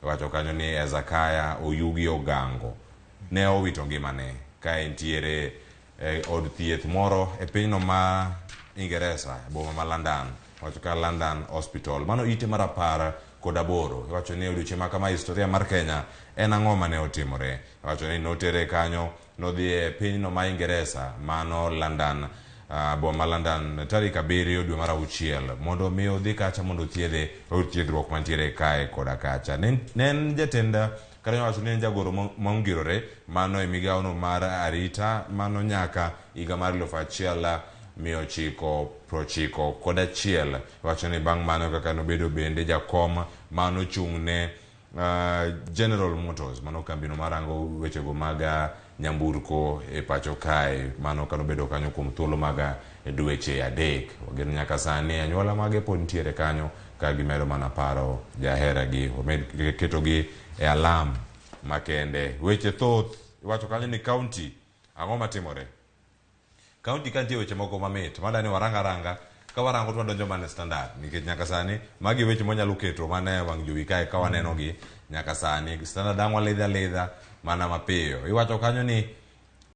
iwacho kanyo ni Ezakaya Oyugi Ogango ne owito ngimane ka entiere od thieth moro e pinyno ma Ingeresa, boma ma London, iwacho ka London Hospital, mano ite mar 18. Iwacho ni odiochieng' ma kama historia mar Kenya en ang'o mane otimore. Iwacho ni notere kanyo, nodhi e pinyno ma Ingeresa, mano London, boma London, tarik 7 dwe mar 6 mondo mi odhi kacha mondo othiedhe od thiedhruok mantiere kae koda kacha. Ne en jatend kata wacho ni en jagoro maongirore mano e migawono mar arita mano nyaka higa mar 1991. Wacho ni bang' mano kaka nobedo bende jakom mano chung' ne General Motors, mano kambino marango wechego mag nyamburko e pacho kae, mano kanobedo kanyo kuom thuolo mag dweche 3. Wageno nyaka sani anyuola mage pod ntiere kanyo ka gimedo mana paro jaheragi, omed ketogi e alam makende. Weche thoth iwacho kanyo ni county ang'o matimore. County kantie weche moko mamit madani waranga ka warango to wadonjo mana Standard, nikech nyaka sani magi weche monyalo keto mana wang' jowi kae ka waneno gi nyaka sani. Standard ang' walidha mana mapiyo. Iwacho kanyo ni